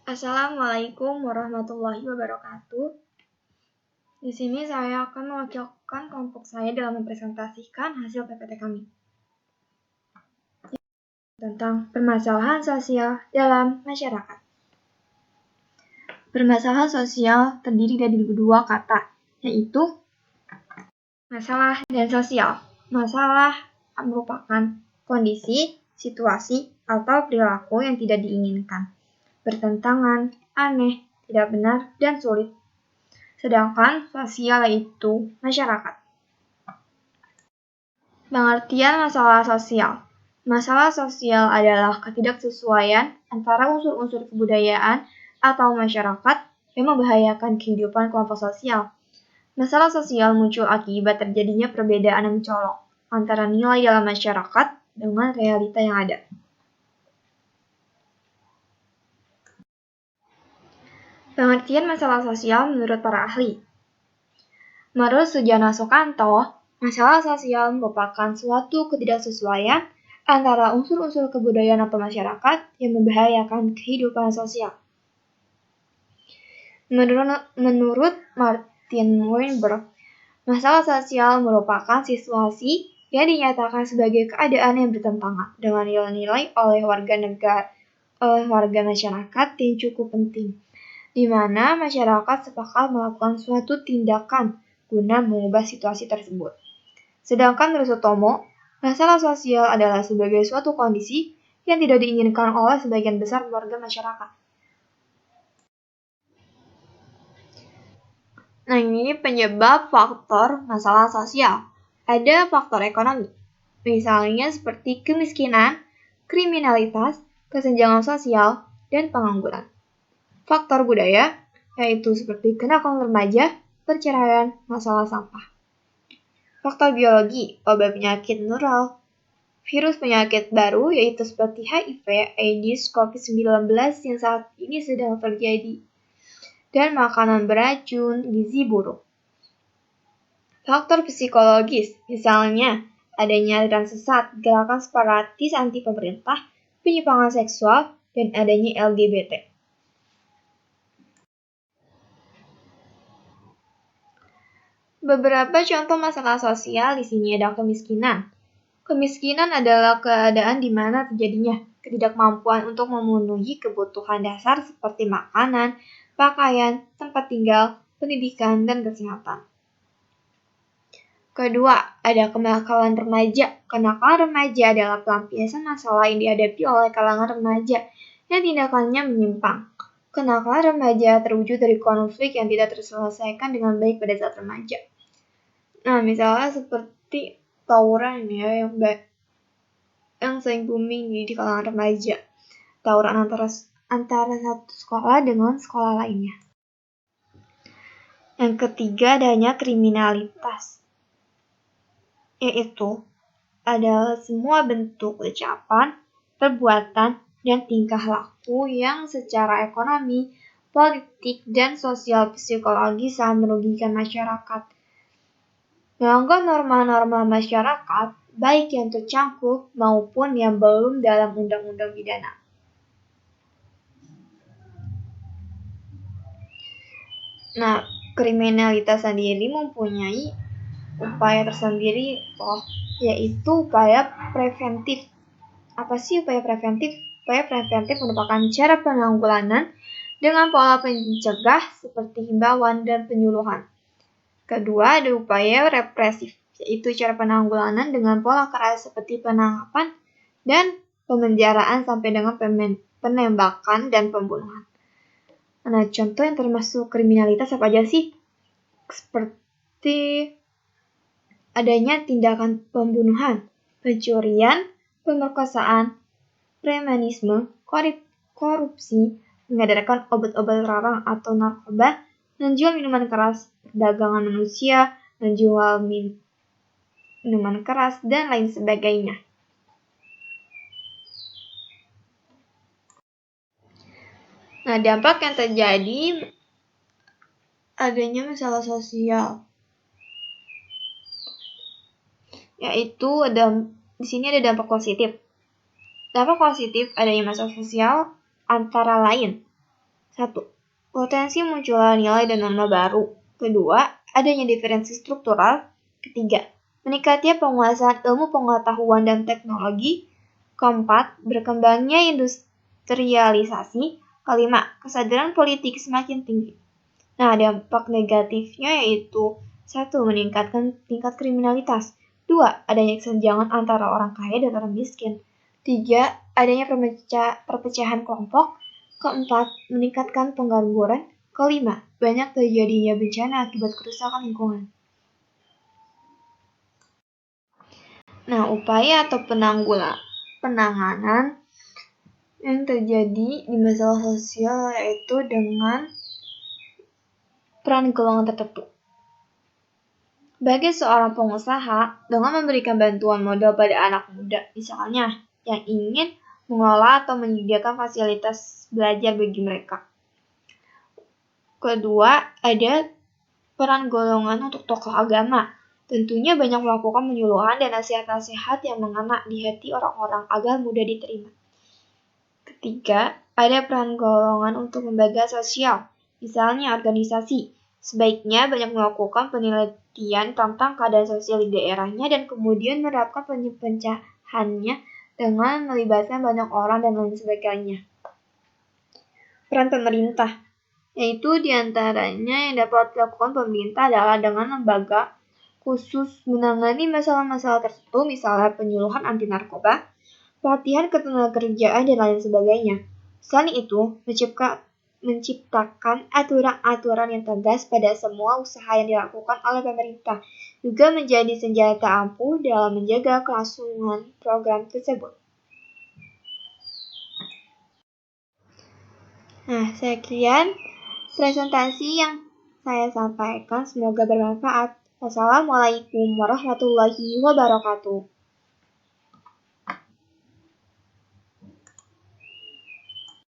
Assalamualaikum warahmatullahi wabarakatuh. Di sini saya akan mewakilkan kelompok saya dalam mempresentasikan hasil PPT kami tentang permasalahan sosial dalam masyarakat. Permasalahan sosial terdiri dari dua kata, yaitu masalah dan sosial. Masalah merupakan kondisi, situasi, atau perilaku yang tidak diinginkan, bertentangan, aneh, tidak benar, dan sulit. Sedangkan sosial yaitu masyarakat. Pengertian masalah sosial. Masalah sosial adalah ketidaksesuaian antara unsur-unsur kebudayaan atau masyarakat yang membahayakan kehidupan kelompok sosial. Masalah sosial muncul akibat terjadinya perbedaan yang mencolok antara nilai dalam masyarakat dengan realita yang ada. Pengertian masalah sosial menurut para ahli. Menurut Sujana Sukanto, masalah sosial merupakan suatu ketidaksesuaian antara unsur-unsur kebudayaan atau masyarakat yang membahayakan kehidupan sosial. Menurut Martin Weinberg, masalah sosial merupakan situasi yang dinyatakan sebagai keadaan yang bertentangan dengan nilai-nilai oleh warga masyarakat yang cukup penting, di mana masyarakat sepakat melakukan suatu tindakan guna mengubah situasi tersebut. Sedangkan menurut Sutomo, masalah sosial adalah sebagai suatu kondisi yang tidak diinginkan oleh sebagian besar warga masyarakat. Nah, ini penyebab faktor masalah sosial. Ada faktor ekonomi, misalnya seperti kemiskinan, kriminalitas, kesenjangan sosial, dan pengangguran. Faktor budaya, yaitu seperti kenakalan remaja, perceraian, masalah sampah. Faktor biologi, obat penyakit menular, virus penyakit baru yaitu seperti HIV, AIDS, COVID-19 yang saat ini sedang terjadi, dan makanan beracun, gizi buruk. Faktor psikologis, misalnya adanya aliran sesat, gerakan separatis anti pemerintah, penyimpangan seksual, dan adanya LGBT. Beberapa contoh masalah sosial di sini ada kemiskinan. Kemiskinan adalah keadaan di mana terjadinya ketidakmampuan untuk memenuhi kebutuhan dasar seperti makanan, pakaian, tempat tinggal, pendidikan, dan kesehatan. Kedua, ada kenakalan remaja. Kenakalan remaja adalah pelampiasan masalah yang dihadapi oleh kalangan remaja yang tindakannya menyimpang. Kenakalan remaja terwujud dari konflik yang tidak terselesaikan dengan baik pada saat remaja. Nah, misalnya seperti tawuran ya yang sering booming di kalangan remaja. Tawuran antara satu sekolah dengan sekolah lainnya. Yang ketiga adanya kriminalitas, yaitu adalah semua bentuk ucapan, perbuatan, dan tingkah laku yang secara ekonomi, politik, dan sosial psikologi sangat merugikan masyarakat. Melanggar norma-norma masyarakat, baik yang tercangkup maupun yang belum dalam undang-undang pidana. Nah, kriminalitas sendiri mempunyai upaya tersendiri yaitu upaya preventif. Apa sih upaya preventif? Upaya preventif merupakan cara penanggulangan dengan pola pencegah seperti himbauan dan penyuluhan. Kedua, ada upaya represif, yaitu cara penanggulangan dengan pola keras seperti penangkapan dan pemenjaraan sampai dengan penembakan dan pembunuhan. Nah, contoh yang termasuk kriminalitas apa aja sih? Seperti adanya tindakan pembunuhan, pencurian, pemerkosaan, premanisme, korupsi, mengedarkan obat-obat terlarang atau narkoba, menjual minuman keras, perdagangan manusia, menjual minuman keras, dan lain sebagainya. Nah, dampak yang terjadi adanya masalah sosial, yaitu di sini ada dampak positif. Dampak positif adanya masalah sosial antara lain 1. Potensi munculnya nilai dan norma baru. 2. Adanya diferensi struktural. 3. Meningkatnya penguasaan ilmu pengetahuan dan teknologi. 4. Berkembangnya industrialisasi. 5. Kesadaran politik semakin tinggi. Nah, dampak negatifnya yaitu 1. Meningkatkan tingkat kriminalitas. 2. Adanya kesenjangan antara orang kaya dan orang miskin. 3. Adanya perpecahan kelompok. 4. Meningkatkan pengangguran. 5. Banyak terjadinya bencana akibat kerusakan lingkungan. Nah, upaya atau penanganan yang terjadi di masalah sosial yaitu dengan peran golongan tertentu. Bagi seorang pengusaha, dengan memberikan bantuan modal pada anak muda, misalnya yang ingin mengelola atau menyediakan fasilitas belajar bagi mereka. Kedua, ada peran golongan untuk tokoh agama. Tentunya banyak melakukan penyuluhan dan nasihat-nasihat yang mengena di hati orang-orang agar mudah diterima. Ketiga, ada peran golongan untuk lembaga sosial, misalnya organisasi. Sebaiknya banyak melakukan penelitian tentang keadaan sosial di daerahnya dan kemudian menerapkan pencegahannya dengan melibatkan banyak orang dan lain sebagainya. Peran pemerintah, yaitu diantaranya yang dapat dilakukan pemerintah adalah dengan lembaga khusus menangani masalah-masalah tertentu, misalnya penyuluhan anti narkoba, pelatihan ketenagakerjaan, dan lain sebagainya. Selain itu, menciptakan aturan-aturan yang tegas pada semua usaha yang dilakukan oleh pemerintah juga menjadi senjata ampuh dalam menjaga kelangsungan program tersebut. Nah, sekian presentasi yang saya sampaikan. Semoga bermanfaat. Wassalamualaikum warahmatullahi wabarakatuh.